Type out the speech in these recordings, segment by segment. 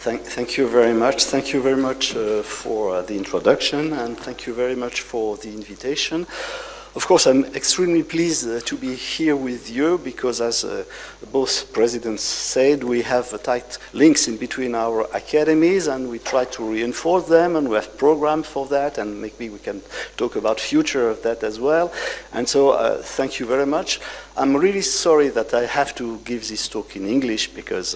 Thank you very much. Thank you very much for the introduction, and thank you very much for the invitation. Of course, I'm extremely pleased to be here with you because, as both presidents said, we have tight links in between our academies, and we try to reinforce them, and we have programs for that, and maybe we can talk about future of that as well. And so, thank you very much. I'm really sorry that I have to give this talk in English because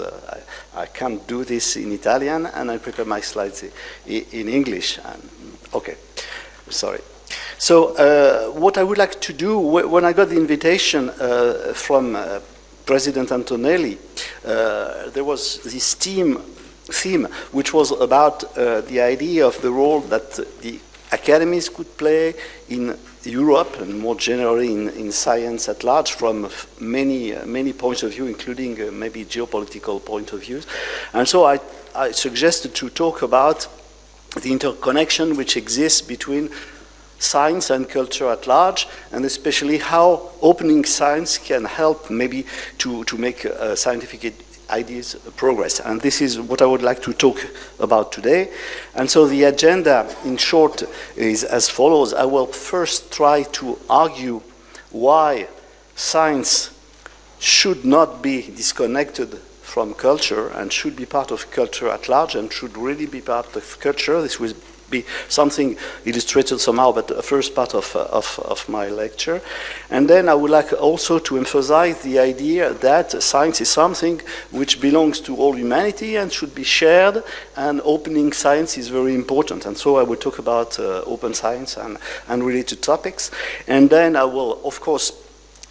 I can't do this in Italian, and I prepare my slides in English. And, okay, sorry. So what I would like to do, when I got the invitation from President Antonelli, there was this theme which was about the idea of the role that the academies could play in Europe and more generally in science at large from many points of view, including maybe geopolitical point of views. And so I suggested to talk about the interconnection which exists between science and culture at large, and especially how opening science can help maybe to make scientific ideas progress. And this is what I would like to talk about today. And so the agenda, in short, is as follows. I will first try to argue why science should not be disconnected from culture and should be part of culture at large and should really be part of culture. This will be something illustrated somehow, but the first part of my lecture. And then I would like also to emphasize the idea that science is something which belongs to all humanity and should be shared, and opening science is very important. And so I will talk about open science and related topics. And then I will, of course,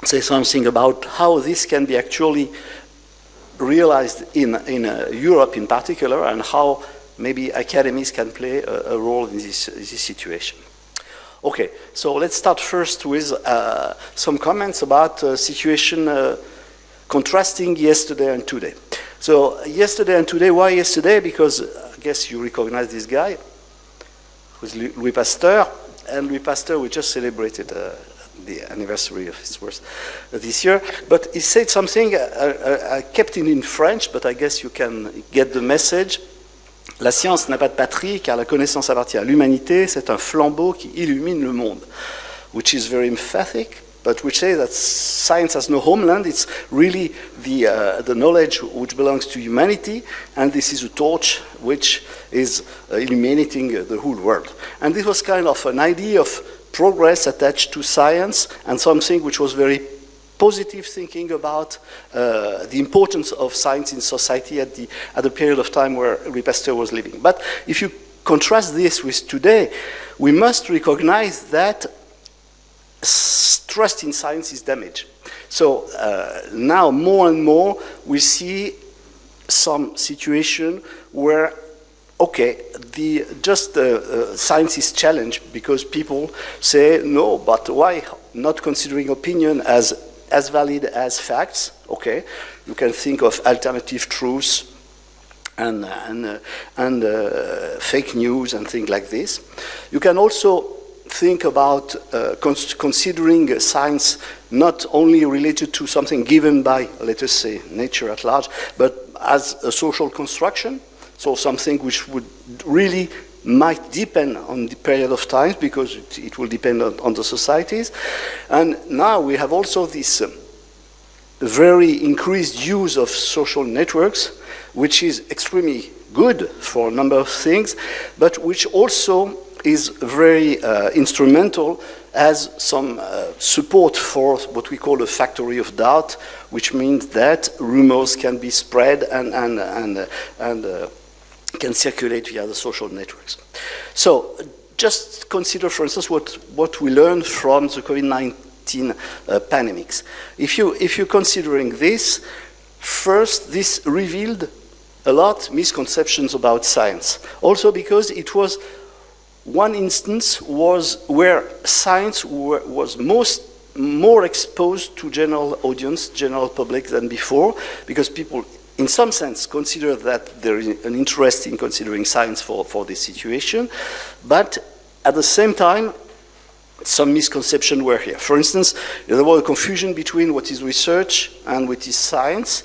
say something about how this can be actually realized in Europe in particular, and how maybe academies can play a role in this situation. Okay, so let's start first with some comments about situation contrasting yesterday and today. So yesterday and today, why yesterday? Because I guess you recognize this guy, who's Louis Pasteur, and Louis Pasteur, we just celebrated the anniversary of his birth this year, but he said something, I kept it in French, but I guess you can get the message. La science n'a pas de patrie car la connaissance appartient à l'humanité, c'est un flambeau qui illumine le monde, which is very emphatic, but which says that science has no homeland. It's really the knowledge which belongs to humanity, and this is a torch which is illuminating the whole world. And this was kind of an idea of progress attached to science, and something which was very positive thinking about the importance of science in society at the period of time where Louis Pasteur was living. But if you contrast this with today, we must recognize that trust in science is damaged. So now more and more we see some situation where okay, science is challenged because people say, no, but why not considering opinion as valid as facts? Okay, you can think of alternative truths and fake news and things like this. You can also think about considering science not only related to something given by, let us say, nature at large, but as a social construction, so something which would really might depend on the period of time because it will depend on the societies. And now we have also this very increased use of social networks, which is extremely good for a number of things, but which also is very instrumental as some support for what we call a factory of doubt, which means that rumors can be spread and can circulate via the social networks. So just consider, for instance, what we learned from the COVID-19 pandemics. If you're considering this, first, this revealed a lot misconceptions about science. Also because it was one instance where science was more exposed to general audience, general public than before, because people in some sense consider that there is an interest in considering science for this situation, but at the same time, some misconceptions were here. For instance, there was a confusion between what is research and what is science.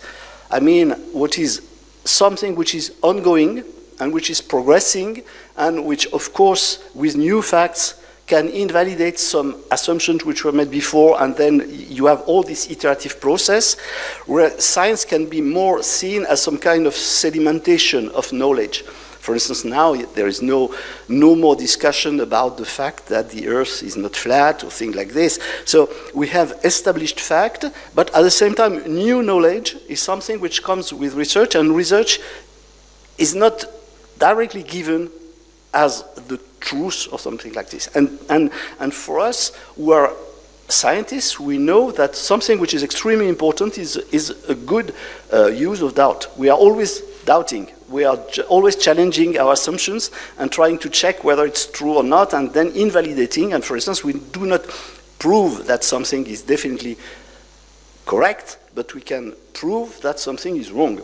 I mean, what is something which is ongoing and which is progressing, and which, of course, with new facts, can invalidate some assumptions which were made before, and then you have all this iterative process where science can be more seen as some kind of sedimentation of knowledge. For instance, now there is no more discussion about the fact that the Earth is not flat or things like this. So we have established fact, but at the same time, new knowledge is something which comes with research, and research is not directly given as the truth or something like this. And for us, who are scientists, we know that something which is extremely important is a good use of doubt. We are always doubting. We are always challenging our assumptions and trying to check whether it's true or not, and then invalidating. And for instance, we do not prove that something is definitely correct, but we can prove that something is wrong.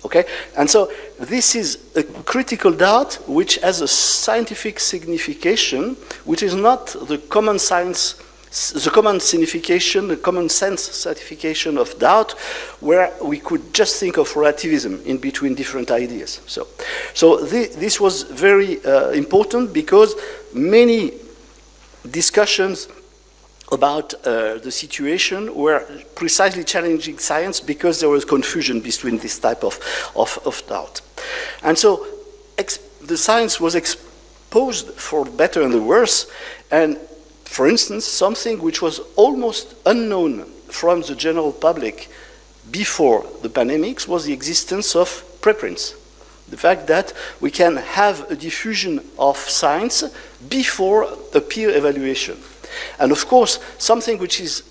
Okay? And so this is a critical doubt which has a scientific signification, which is not the common science, the common signification, the common sense certification of doubt, where we could just think of relativism in between different ideas. So this was very important, because many discussions about the situation were precisely challenging science because there was confusion between this type of doubt. And so the science was exposed for better and the worse, and for instance, something which was almost unknown from the general public before the pandemics was the existence of preprints. The fact that we can have a diffusion of science before a peer evaluation. And of course, something which is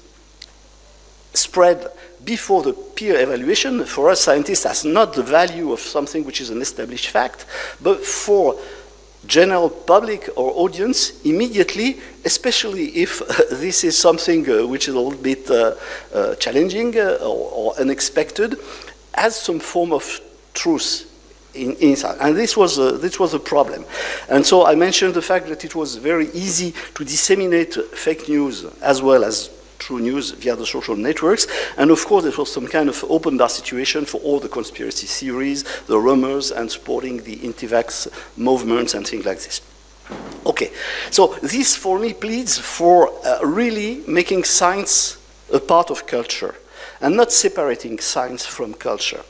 spread before the peer evaluation, for us scientists, has not the value of something which is an established fact, but for general public or audience, immediately, especially if this is something which is a little bit challenging or unexpected, has some form of truth inside. And this was a problem. And so I mentioned the fact that it was very easy to disseminate fake news as well as true news via the social networks. And of course, it was some kind of open door situation for all the conspiracy theories, the rumors, and supporting the anti-vax movements and things like this. Okay, so this for me pleads for really making science a part of culture and not separating science from culture.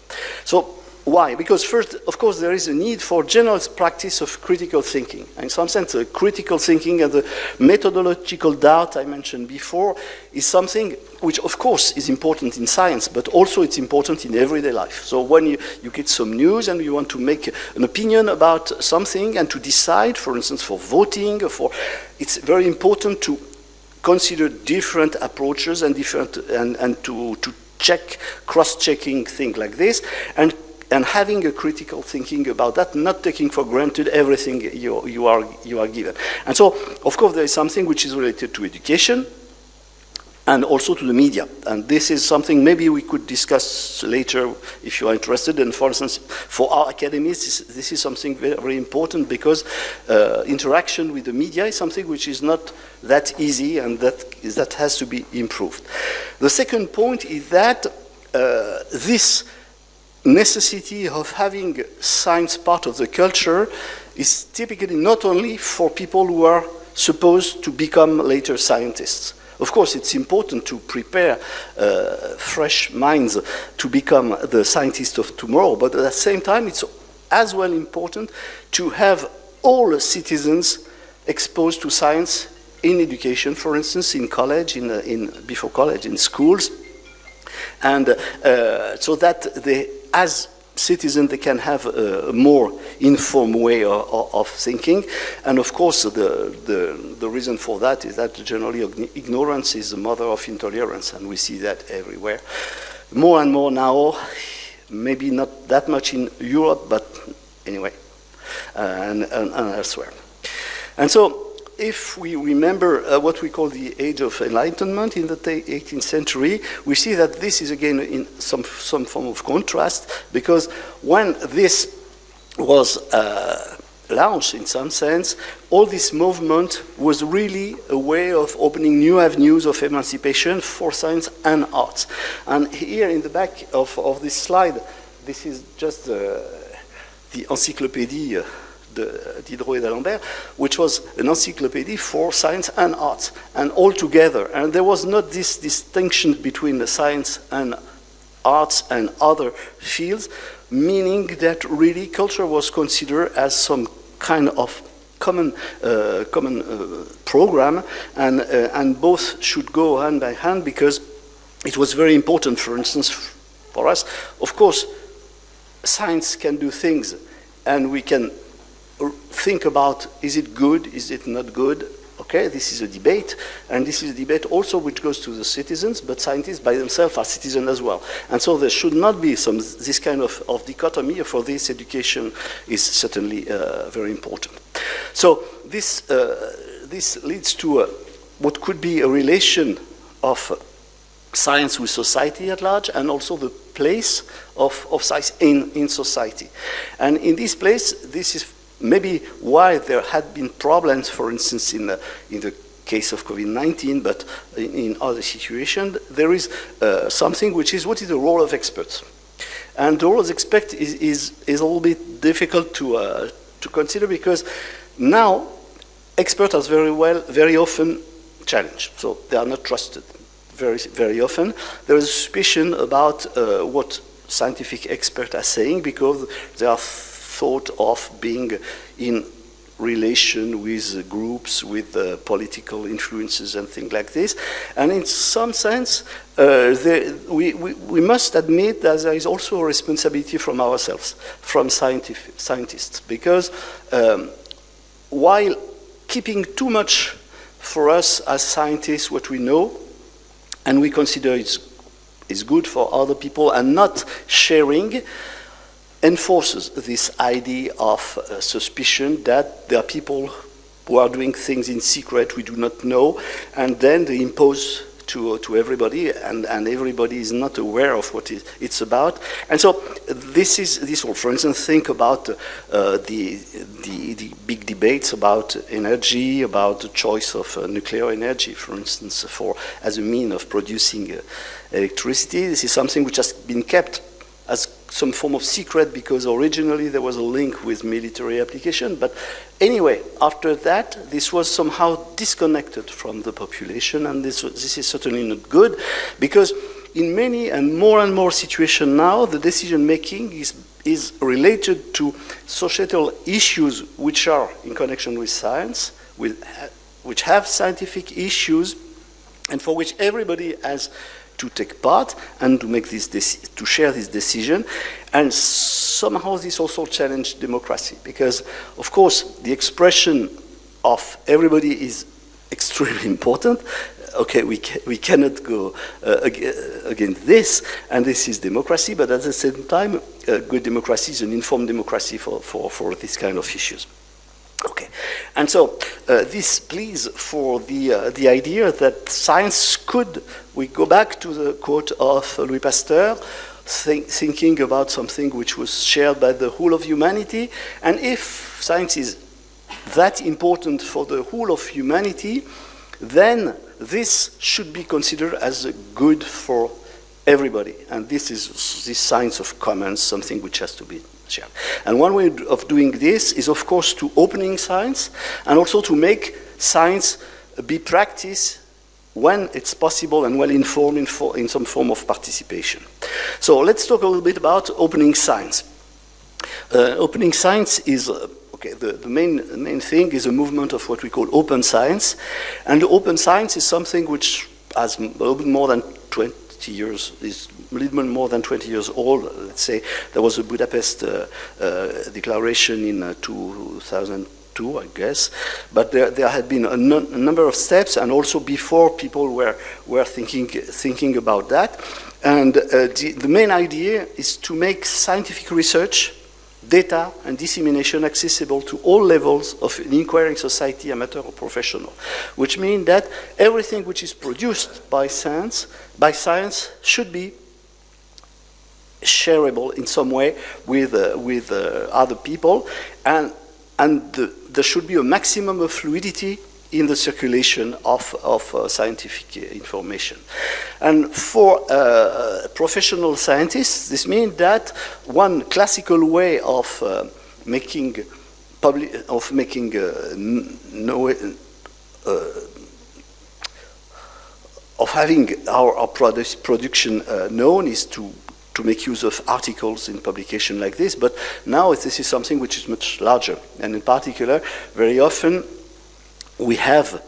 So why? Because first, of course, there is a need for general practice of critical thinking. In some sense, critical thinking and the methodological doubt I mentioned before is something which, of course, is important in science, but also it's important in everyday life. So when you get some news and you want to make an opinion about something and to decide, for instance, for voting, it's very important to consider different approaches and to check, cross-checking things like this, and having a critical thinking about that, not taking for granted everything you are given. And so, of course, there is something which is related to education and also to the media. And this is something maybe we could discuss later if you are interested. And for instance, for our academies, this is something very, very important, because interaction with the media is something which is not that easy, and that has to be improved. The second point is that this necessity of having science part of the culture is typically not only for people who are supposed to become later scientists. Of course, it's important to prepare fresh minds to become the scientists of tomorrow, but at the same time, it's as well important to have all citizens exposed to science in education, for instance, in college, before college, in schools, and so that as citizens, they can have a more informed way of thinking. And of course, the reason for that is that generally ignorance is the mother of intolerance, and we see that everywhere. More and more now, maybe not that much in Europe, but anyway, and elsewhere. And so, if we remember what we call the age of Enlightenment in the 18th century, we see that this is again in some form of contrast, because when this was launched, in some sense, all this movement was really a way of opening new avenues of emancipation for science and arts. And here in the back of this slide, this is just the encyclopédie Diderot et d'Alembert, which was an encyclopedia for science and arts, and all together. And there was not this distinction between the science and arts and other fields, meaning that really culture was considered as some kind of common program, and both should go hand by hand, because it was very important, for instance, for us. Of course, science can do things, and we can think about, is it good, is it not good? Okay, this is a debate, and this is a debate also which goes to the citizens, but scientists by themselves are citizens as well. And so there should not be this kind of dichotomy. For this, education is certainly very important. So this leads to what could be a relation of science with society at large, and also the place of science in society. And in this place, this is maybe why there had been problems, for instance, in the case of COVID-19, but in other situations, there is something which is, what is the role of experts? And the role of experts is a little bit difficult to consider, because now experts are very often challenged, so they are not trusted very often. There is a suspicion about what scientific experts are saying, because they are thought of being in relation with groups, with political influences and things like this. And in some sense, we must admit that there is also a responsibility from ourselves, from scientists, because while keeping too much for us as scientists what we know, and we consider it's good for other people, and not sharing, enforces this idea of suspicion that there are people who are doing things in secret we do not know, and then they impose to everybody, and everybody is not aware of what it's about. And so this all, for instance, think about the big debates about energy, about the choice of nuclear energy, for instance, as a mean of producing electricity. This is something which has been kept as some form of secret, because originally there was a link with military application. But anyway, after that, this was somehow disconnected from the population, and this is certainly not good, because in many and more situations now, the decision-making is related to societal issues which are in connection with science, which have scientific issues, and for which everybody has to take part and to make to share this decision. And somehow this also challenged democracy, because of course the expression of everybody is extremely important. Okay, we cannot go against this, and this is democracy, but at the same time, good democracy is an informed democracy for this kind of issues. Okay, and so this pleads for the idea that science could, we go back to the quote of Louis Pasteur, thinking about something which was shared by the whole of humanity, and if science is that important for the whole of humanity, then this should be considered as good for everybody, and this is this science of commons, something which has to be shared. And one way of doing this is, of course, to opening science, and also to make science be practiced when it's possible and well informed in some form of participation. So let's talk a little bit about opening science. Opening science is okay. The main thing is a movement of what we call open science, and the open science is something which has a little bit more than 20 years, is a little more than 20 years old. Let's say there was a Budapest declaration in 2002, I guess, but there had been a number of steps, and also before people were thinking about that. And the main idea is to make scientific research, data and dissemination accessible to all levels of an inquiring society, amateur or professional, which means that everything which is produced by science should be shareable in some way with other people, and there should be a maximum of fluidity in the circulation of scientific information. And for professional scientists, this means that one classical way of making having our production known is to make use of articles in publication like this, but now this is something which is much larger. And in particular, very often we have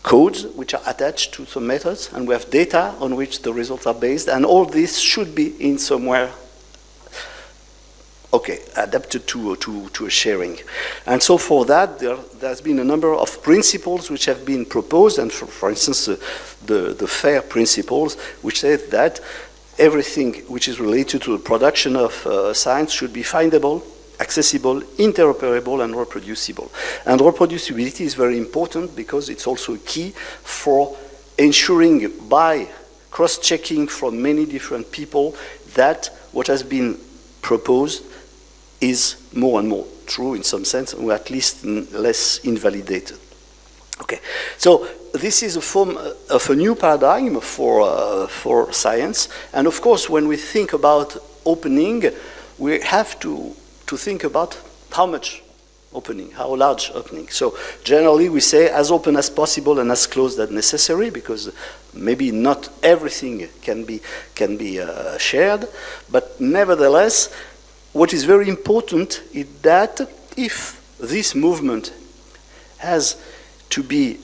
codes which are attached to some methods, and we have data on which the results are based, and all this should be in somewhere adapted to a sharing. And so for that, there's been a number of principles which have been proposed, and for instance, the FAIR principles, which say that everything which is related to the production of science should be findable, accessible, interoperable, and reproducible. And reproducibility is very important because it's also a key for ensuring by cross-checking from many different people that what has been proposed is more and more true in some sense, or at least less invalidated. Okay, so this is a form of a new paradigm for science, and of course, when we think about opening, we have to think about how much opening, how large opening. So generally, we say as open as possible and as closed as necessary, because maybe not everything can be shared, but nevertheless, what is very important is that if this movement has to be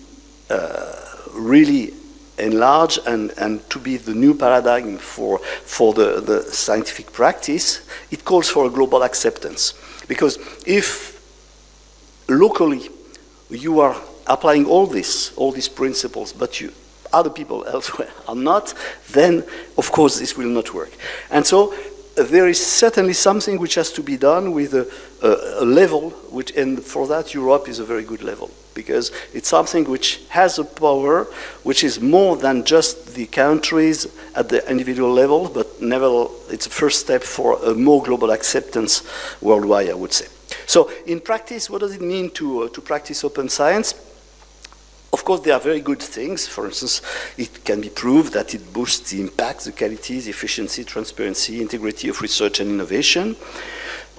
really enlarged and to be the new paradigm for the scientific practice, it calls for a global acceptance. Because if locally you are applying all these principles, but other people elsewhere are not, then of course this will not work. And so there is certainly something which has to be done with a level, and for that Europe is a very good level, because it's something which has a power which is more than just the countries at the individual level, but nevertheless it's a first step for a more global acceptance worldwide, I would say. So in practice, what does it mean to practice open science? Of course, there are very good things. For instance, it can be proved that it boosts the impact, the quality, the efficiency, transparency, integrity of research and innovation.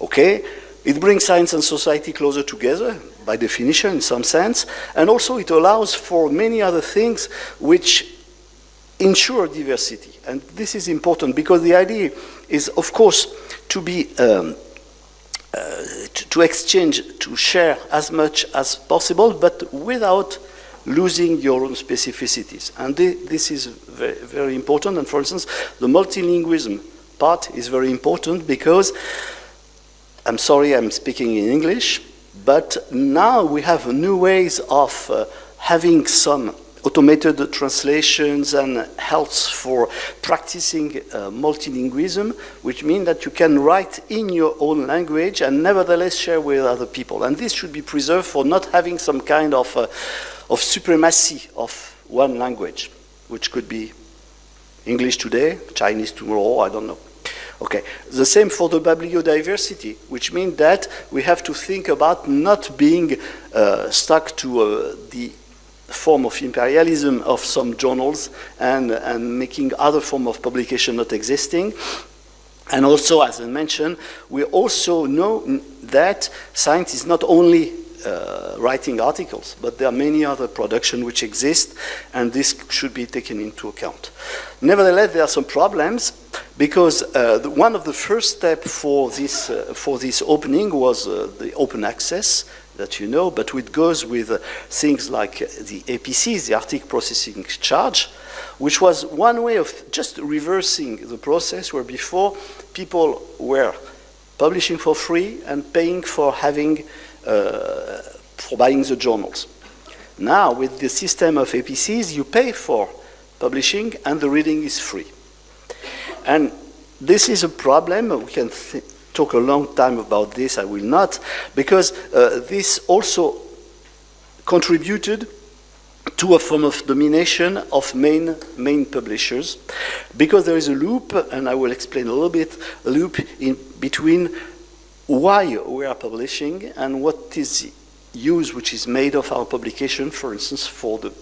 Okay, it brings science and society closer together, by definition, in some sense. And also it allows for many other things which ensure diversity. And this is important because the idea is, of course, to be to exchange, to share as much as possible, but without losing your own specificities. And this is very, very important. And for instance, the multilingualism part is very important because, I'm sorry I'm speaking in English, but now we have new ways of having some automated translations and helps for practicing multilingualism, which means that you can write in your own language and nevertheless share with other people. And this should be preserved for not having some kind of supremacy of one language, which could be English today, Chinese tomorrow, I don't know. Okay, the same for the bibliodiversity, which means that we have to think about not being stuck to the form of imperialism of some journals and making other form of publication not existing. And also, as I mentioned, we also know that science is not only writing articles, but there are many other productions which exist, and this should be taken into account. Nevertheless, there are some problems, because one of the first steps for this opening was the open access, that you know, but it goes with things like the APCs, the Arctic Processing Charge, which was one way of just reversing the process where before people were publishing for free and paying for having for buying the journals. Now, with the system of APCs, you pay for publishing and the reading is free. And this is a problem. We can talk a long time about this, I will not, because this also contributed to a form of domination of main publishers, because there is a loop, and I will explain a little bit, a loop in between why we are publishing and what is use which is made of our publication, for instance, for the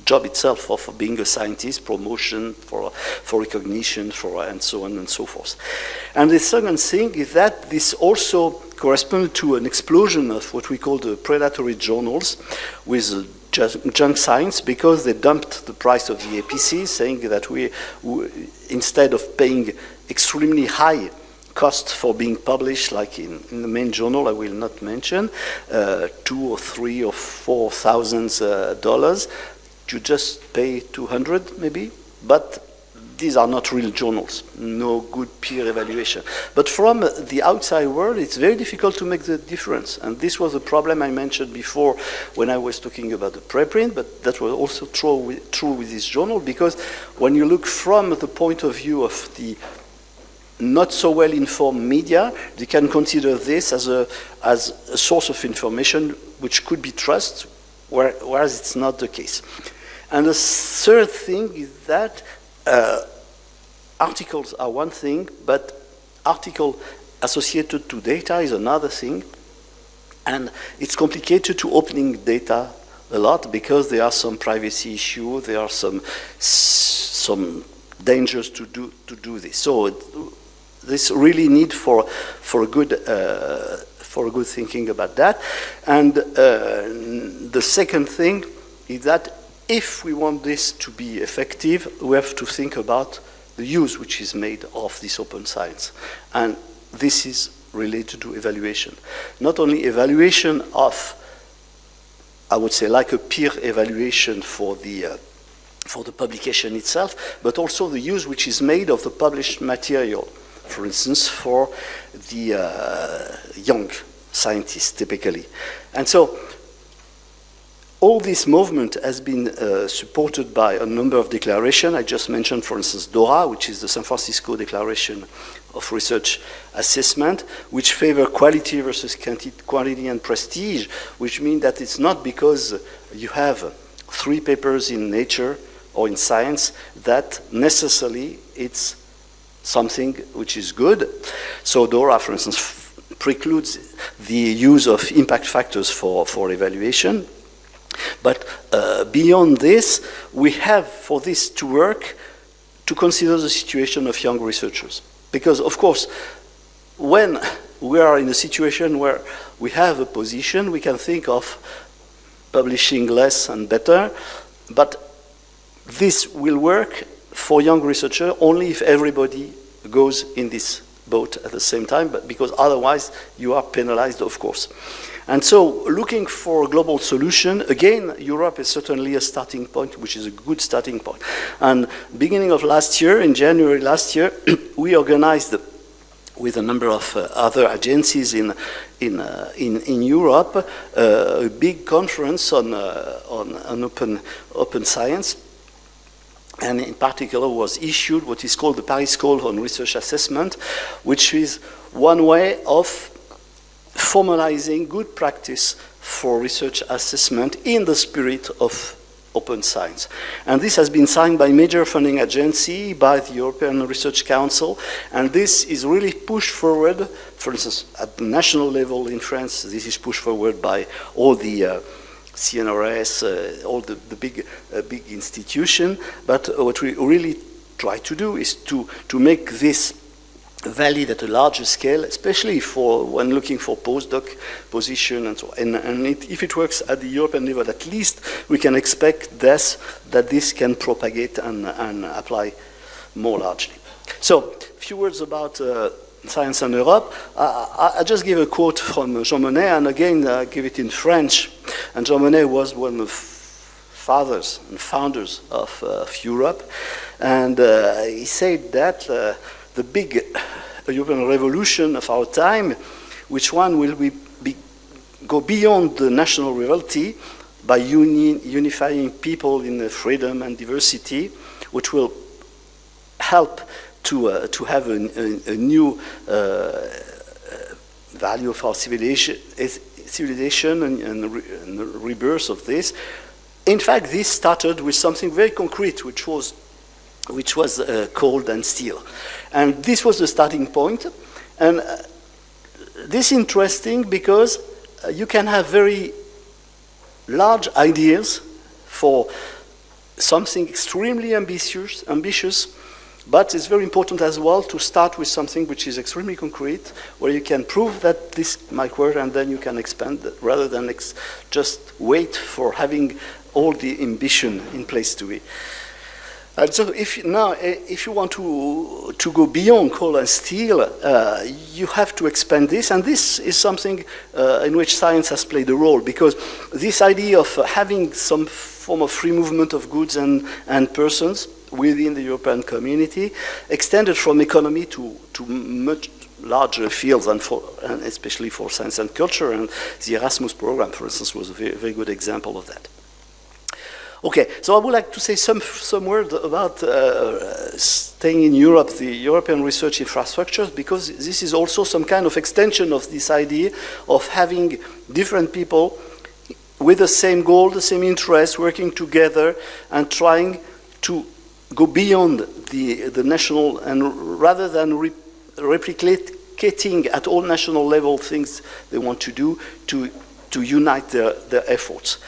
job itself of being a scientist, promotion, for recognition, and so on and so forth. And the second thing is that this also corresponds to an explosion of what we call the predatory journals with junk science, because they dumped the price of the APC, saying that we instead of paying extremely high cost for being published, like in the main journal I will not mention, $2,000 or $3,000 or $4,000, you just pay 200 maybe, but these are not real journals, no good peer evaluation. But from the outside world, it's very difficult to make the difference. And this was a problem I mentioned before when I was talking about the preprint, but that was also true with this journal, because when you look from the point of view of the not so well-informed media, they can consider this as a source of information which could be trusted, whereas it's not the case. And the third thing is that articles are one thing, but article associated to data is another thing. And it's complicated to opening data a lot because there are some privacy issues, there are some dangers to do this. So this really need for a good thinking about that. And the second thing is that if we want this to be effective, we have to think about the use which is made of this open science. And this is related to evaluation. Not only evaluation of, I would say, like a peer evaluation for the publication itself, but also the use which is made of the published material. For instance, for the young scientists, typically. And so, all this movement has been supported by a number of declarations. I just mentioned, for instance, DORA, which is the San Francisco Declaration of Research Assessment, which favor quality versus quantity and prestige, which means that it's not because you have 3 papers in Nature or in Science that necessarily it's something which is good. So DORA, for instance, precludes the use of impact factors for evaluation. But beyond this, we have, for this to work, to consider the situation of young researchers. Because, of course, when we are in a situation where we have a position, we can think of publishing less and better, but this will work for young researchers only if everybody goes in this boat at the same time, but because otherwise you are penalized, of course. And so, looking for a global solution, again, Europe is certainly a starting point, which is a good starting point. And beginning of last year, in January last year, we organized with a number of other agencies in Europe a big conference on open science. And in particular was issued what is called the Paris Call on Research Assessment, which is one way of formalizing good practice for research assessment in the spirit of open science. And this has been signed by major funding agency, by the European Research Council, and this is really pushed forward. For instance, at the national level in France, this is pushed forward by all the CNRS, all the big institutions. But what we really try to do is to make this valid at a larger scale, especially for when looking for postdoc position and so on. And if it works at the European level, at least we can expect that this can propagate and apply more largely. So, a few words about science in Europe. I just give a quote from Jean Monnet, and again I give it in French. And Jean Monnet was one of the fathers and founders of Europe, and he said that the big European revolution of our time, which one will go beyond the national rivalry by unifying people in freedom and diversity, which will help to have a new value of our civilization and the rebirth of this. In fact, this started with something very concrete, which was coal and steel. And this was the starting point. And this is interesting because you can have very large ideas for something extremely ambitious, but it's very important as well to start with something which is extremely concrete, where you can prove that this might work, and then you can expand rather than just wait for having all the ambition in place to be. And so if you want to go beyond coal and steel, you have to expand this, and this is something in which science has played a role, because this idea of having some form of free movement of goods and persons within the European community extended from economy to much larger fields, and especially for science and culture, and the Erasmus program, for instance, was a very, very good example of that. Okay, so I would like to say some word about staying in Europe, the European research infrastructures, because this is also some kind of extension of this idea of having different people with the same goal, the same interest, working together and trying to go beyond the national, and rather than replicating at all national level things they want to do, to unite their efforts.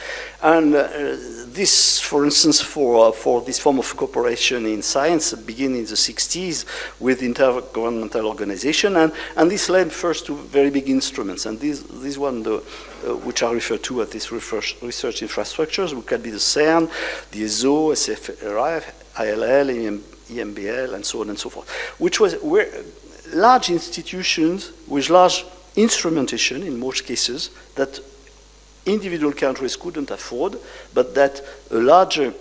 And this, for instance, for this form of cooperation in science began in the 60s with intergovernmental organization, and this led first to very big instruments. And this one, which I refer to as these research infrastructures, which can be the CERN, the ESO, SFRI, ILL, EMBL, and so on and so forth, which were large institutions with large instrumentation in most cases that individual countries couldn't afford, but that a larger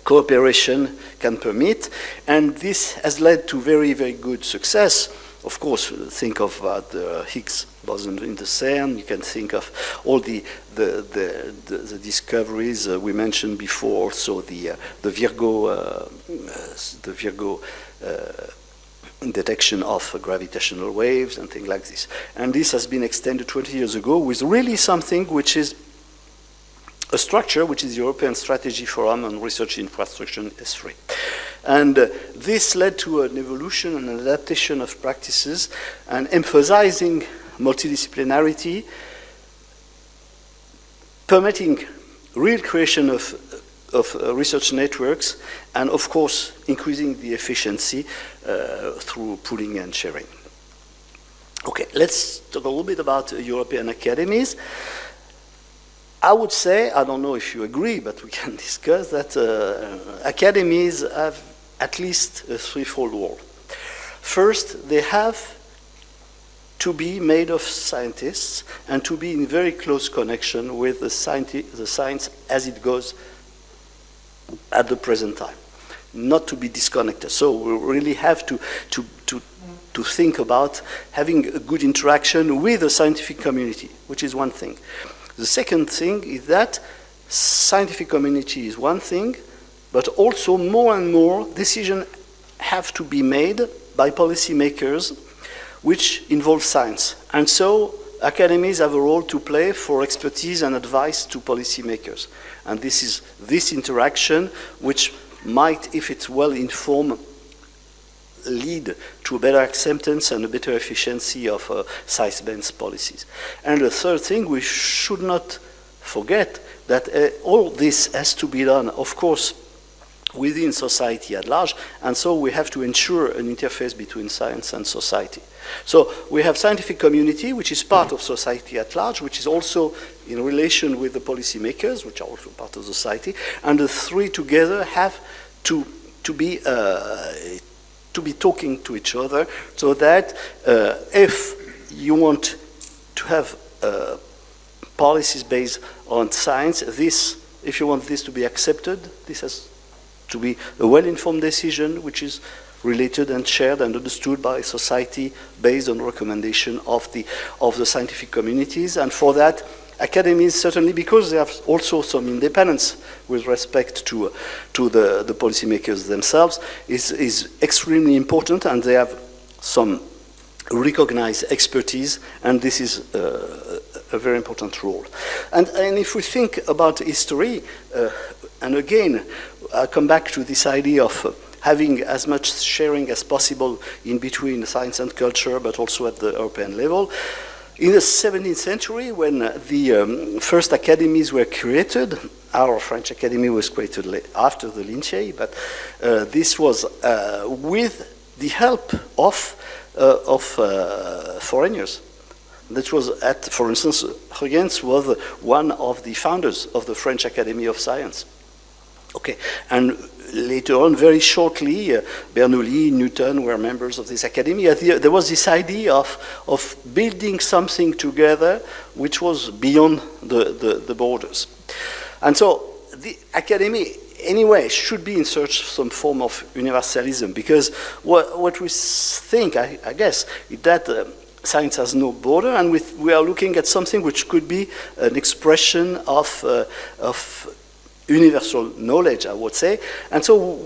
cooperation can permit, and this has led to very, very good success. Of course, think of the Higgs boson in the CERN. You can think of all the discoveries we mentioned before. So the Virgo detection of gravitational waves and things like this. And this has been extended 20 years ago with really something which is a structure, which is the European Strategy Forum on Research Infrastructure S3. And this led to an evolution and an adaptation of practices and emphasizing multidisciplinarity, permitting real creation of research networks, and of course increasing the efficiency through pooling and sharing. Okay, let's talk a little bit about European academies. I would say, I don't know if you agree, but we can discuss that academies have at least a threefold role. First, they have to be made of scientists and to be in very close connection with the science as it goes at the present time, not to be disconnected. So we really have to think about having a good interaction with the scientific community, which is one thing. The second thing is that scientific community is one thing, but also more and more decisions have to be made by policymakers which involve science. And so academies have a role to play for expertise and advice to policymakers. And this is this interaction which might, if it's well informed, lead to a better acceptance and a better efficiency of science-based policies. And the third thing, we should not forget that all this has to be done, of course, within society at large, and so we have to ensure an interface between science and society. So we have scientific community, which is part of society at large, which is also in relation with the policymakers, which are also part of society, and the three together have to be talking to each other, so that if you want to have policies based on science, if you want this to be accepted, this has to be a well-informed decision which is related and shared and understood by society based on recommendation of the scientific communities. And for that, academies, certainly because they have also some independence with respect to the policymakers themselves, is extremely important, and they have some recognized expertise, and this is a very important role. And if we think about history, and again, I come back to this idea of having as much sharing as possible in between science and culture, but also at the European level. In the 17th century, when the first academies were created, our French Academy was created after the Lincei, but this was with the help of foreigners. That was for instance, Huygens was one of the founders of the French Academy of Science. Okay, and later on, very shortly, Bernoulli, Newton were members of this academy. There was this idea of building something together which was beyond the borders. And so the academy, anyway, should be in search of some form of universalism, because what we think, I guess, is that science has no border, and we are looking at something which could be an expression of universal knowledge, I would say. And so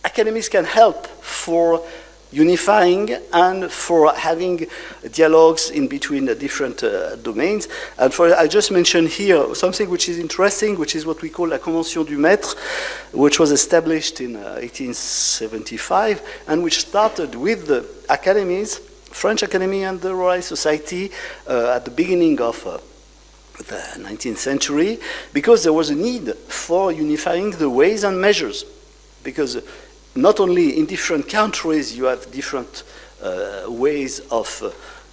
academies can help for unifying and for having dialogues in between the different domains. And I just mentioned here something which is interesting, which is what we call la Convention du Maître, which was established in 1875 and which started with the academies, French Academy and the Royal Society at the beginning of the 19th century, because there was a need for unifying the ways and measures. Because not only in different countries you have different ways of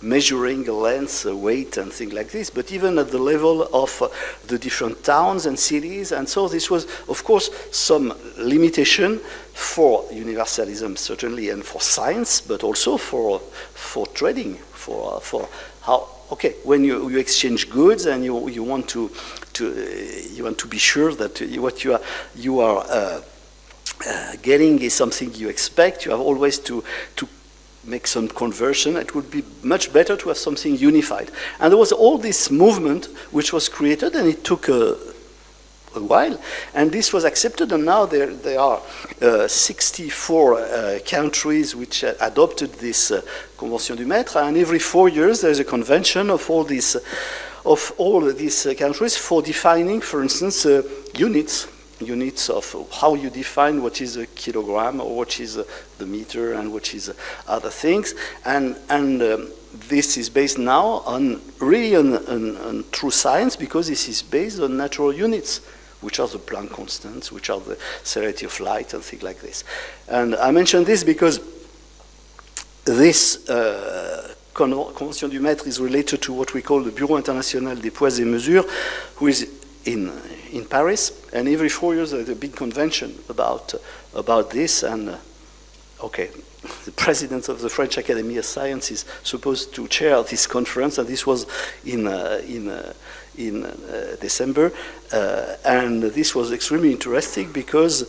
measuring length, weight, and things like this, but even at the level of the different towns and cities. And so this was, of course, some limitation for universalism, certainly, and for science, but also for trading, for how. Okay, when you exchange goods and you want to be sure that what you are getting is something you expect, you have always to make some conversion. It would be much better to have something unified. And there was all this movement which was created, and it took a while, and this was accepted, and now there are 64 countries which adopted this Convention du Maître, and every 4 years there's a convention of all these countries for defining, for instance, units of how you define what is a kilogram, or what is the meter, and what is other things, and this is based now on really on true science, because this is based on natural units, which are the Planck constants, which are the celerity of light, and things like this. And I mention this because this Convention du Maître is related to what we call the Bureau International des Poids et Mesures, who is in Paris, and every 4 years there's a big convention about this. And okay, the president of the French Academy of Science is supposed to chair this conference, and this was in December, and this was extremely interesting, because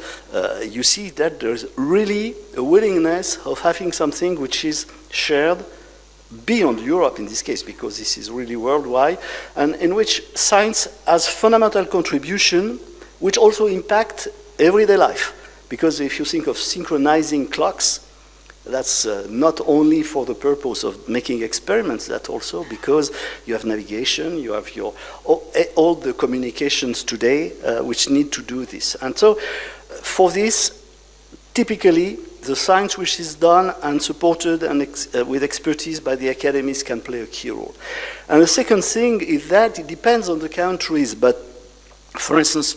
you see that there's really a willingness of having something which is shared beyond Europe in this case, because this is really worldwide, and in which science has fundamental contribution which also impact everyday life. Because if you think of synchronizing clocks, that's not only for the purpose of making experiments, that also because you have navigation, you have all the communications today which need to do this. And so for this, typically, the science which is done and supported and with expertise by the academies can play a key role. And the second thing is that it depends on the countries, but for instance,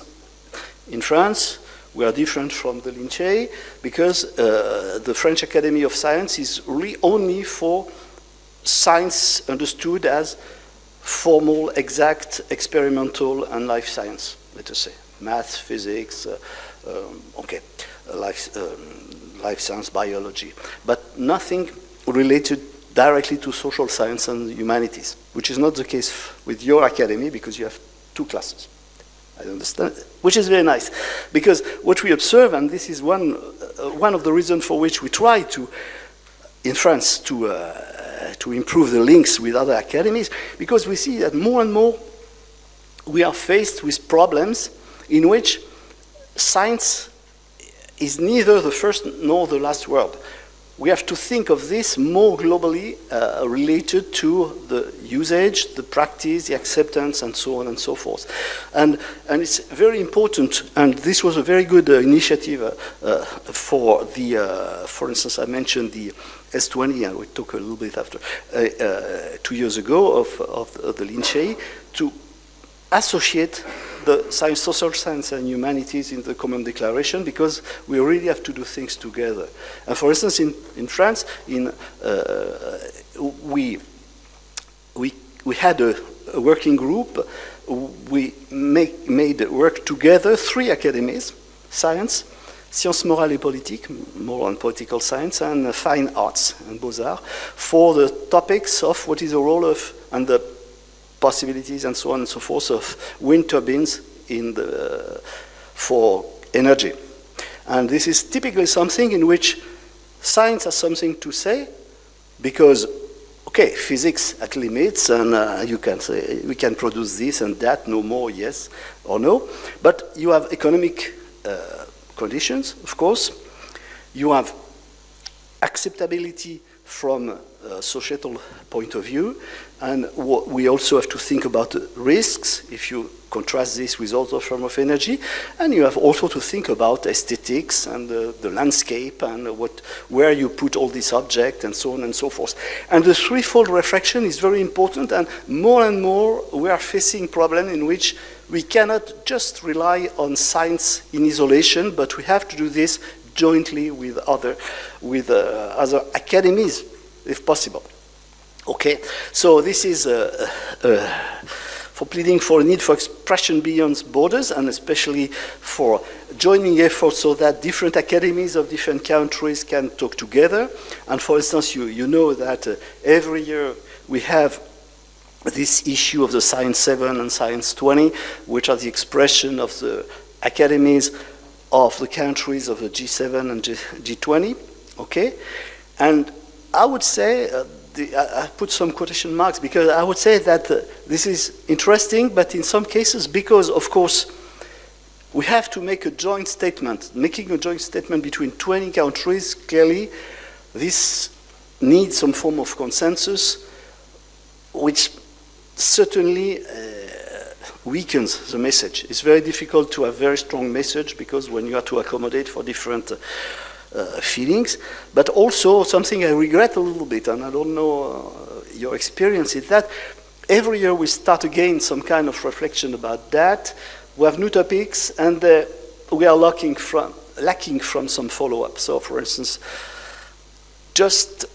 in France, we are different from the Lincei, because the French Academy of Science is really only for science understood as formal, exact, experimental, and life science, let us say. Math, physics, life science, biology. But nothing related directly to social science and humanities, which is not the case with your academy, because you have 2 classes. I understand, which is very nice, because what we observe, and this is one of the reasons for which we try to, in France, to improve the links with other academies, because we see that more and more we are faced with problems in which science is neither the first nor the last word. we have to think of this more globally related to the usage, the practice, the acceptance, and so on and so forth. And it's very important, and this was a very good initiative for instance, I mentioned the S20, and we talk a little bit after, 2 years ago of the Lincei, to associate the science, social science and humanities in the Common Declaration, because we really have to do things together. And for instance, in France, we had a working group. We made work together, 3 academies: science, sciences morales et politiques, more on political science, and fine arts and beaux-arts, for the topics of what is the role of, and the possibilities and so on and so forth, of wind turbines for energy. And this is typically something in which science has something to say, because, okay, physics at limits, and you can say we can produce this and that, no more, yes or no. But you have economic conditions, of course. You have acceptability from a societal point of view, and we also have to think about risks if you contrast this with other forms of energy, and you have also to think about aesthetics and the landscape and where you put all these objects and so on and so forth. And the threefold reflection is very important, and more we are facing problems in which we cannot just rely on science in isolation, but we have to do this jointly with other academies, if possible. Okay, so this is for pleading for a need for expression beyond borders, and especially for joining efforts so that different academies of different countries can talk together. And for instance, you know that every year we have this issue of the Science 7 and Science 20, which are the expression of the academies of the countries of the G7 and G20, okay? And I would say, I put some quotation marks, because I would say that this is interesting, but in some cases, because of course, we have to make a joint statement. Making a joint statement between 20 countries, clearly, this needs some form of consensus, which certainly weakens the message. It's very difficult to have a very strong message, because when you have to accommodate for different feelings, but also something I regret a little bit, and I don't know your experience, is that every year we start again some kind of reflection about that. We have new topics, and we are lacking from some follow-up. So, for instance, just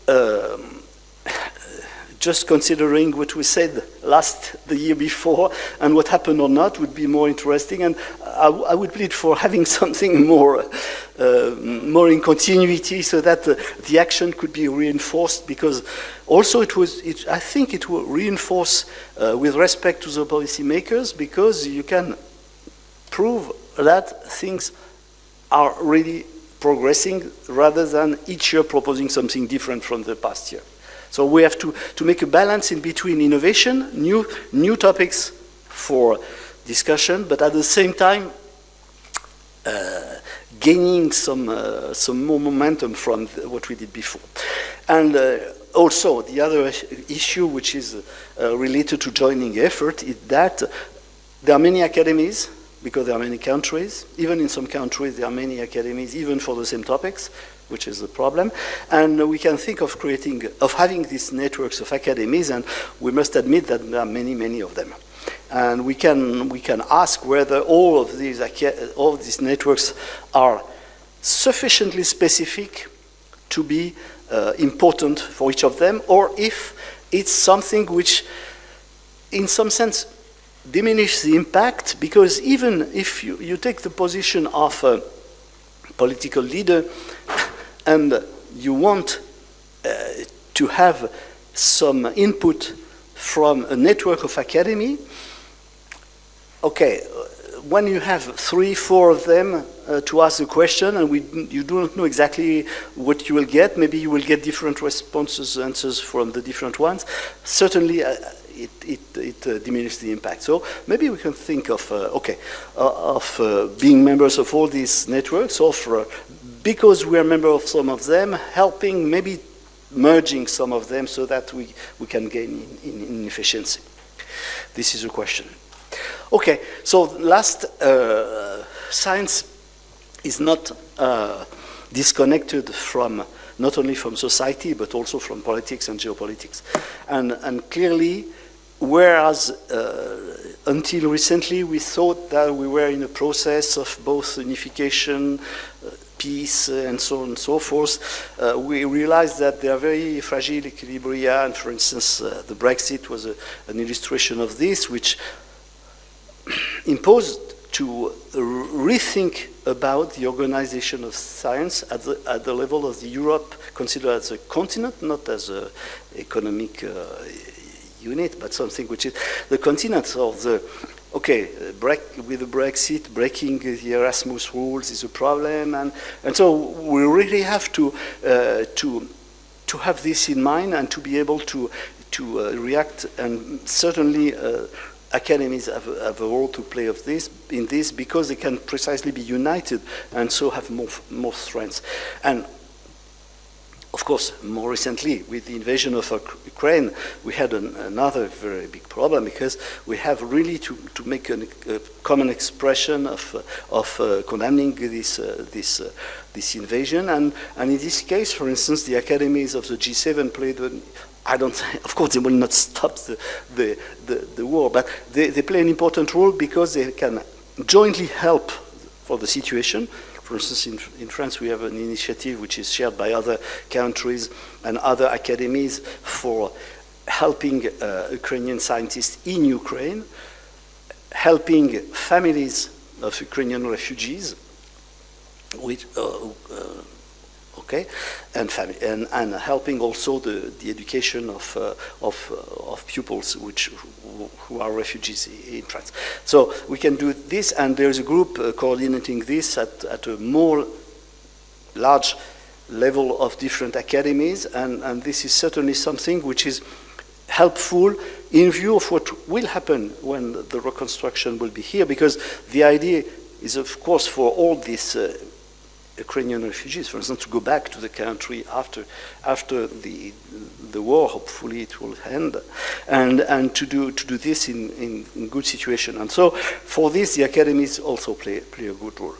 considering what we said the year before and what happened or not would be more interesting, and I would plead for having something more in continuity, so that the action could be reinforced, because also I think it will reinforce with respect to the policymakers, because you can prove that things are really progressing rather than each year proposing something different from the past year. So we have to make a balance in between innovation, new topics for discussion, but at the same time gaining some more momentum from what we did before. And also the other issue, which is related to joining effort, is that there are many academies, because there are many countries. Even in some countries there are many academies, even for the same topics, which is the problem. And we can think of having these networks of academies, and we must admit that there are many of them. And we can ask whether all of these networks are sufficiently specific to be important for each of them, or if it's something which, in some sense, diminish the impact, because even if you take the position of a political leader and you want to have some input from a network of academy, okay, when you have 3, 4 of them to ask a question, and you do not know exactly what you will get, maybe you will get different answers from the different ones, certainly it diminishes the impact. So maybe we can think of being members of all these networks, of because we are member of some of them, helping, maybe merging some of them so that we can gain in efficiency? This is a question. Okay, so last, science is not disconnected from, not only from society, but also from politics and geopolitics. And clearly, whereas until recently we thought that we were in a process of both unification, peace, and so on and so forth, we realized that there are very fragile equilibria, and for instance, the Brexit was an illustration of this, which imposed to rethink about the organization of science at the level of the Europe, considered as a continent, not as an economic unit, but something which is the continent of the, okay, with the Brexit, breaking the Erasmus rules is a problem, and so we really have to have this in mind and to be able to react, and certainly academies have a role to play in this because they can precisely be united and so have more strength. And of course, more recently, with the invasion of Ukraine, we had another very big problem because we have really to make a common expression of condemning this invasion. And in this case, for instance, the academies of the G7 played of course, they will not stop the war, but they play an important role because they can jointly help for the situation. For instance, in France, we have an initiative which is shared by other countries and other academies for helping Ukrainian scientists in Ukraine, helping families of Ukrainian refugees, and helping also the education of pupils who are refugees in France. So we can do this, and there's a group coordinating this at a more large level of different academies, and this is certainly something which is helpful in view of what will happen when the reconstruction will be here, because the idea is, of course, for all these Ukrainian refugees, for instance, to go back to the country after the war. Hopefully, it will end, and to do this in good situation. And so, for this, the academies also play a good role.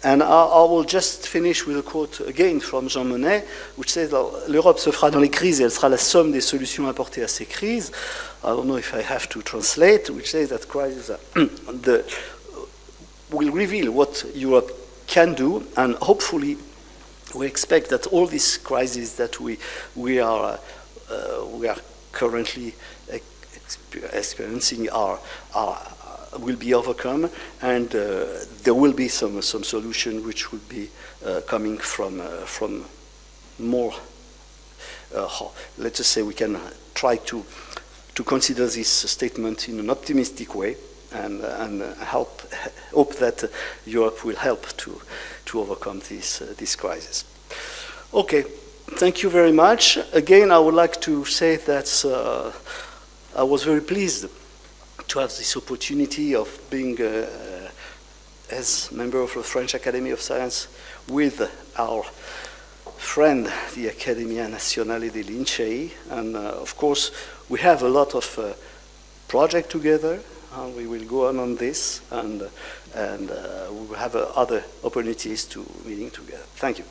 And I will just finish with a quote again from Jean Monnet, which says, "L'Europe se fera dans les crises, et elle sera la somme des solutions apportées à ces crises." I don't know if I have to translate, which says that crisis will reveal what Europe can do, and hopefully we expect that all these crises that we are currently experiencing will be overcome, and there will be some solution which will be coming from more. Let's just say we can try to consider this statement in an optimistic way, and hope that Europe will help to overcome this crisis. Okay, thank you very much. Again, I would like to say that I was very pleased to have this opportunity of being as member of the French Academy of Science with our friend, the Accademia Nazionale dei Lincei, and of course we have a lot of projects together. We will go on this, and we will have other opportunities to meeting together. Thank you.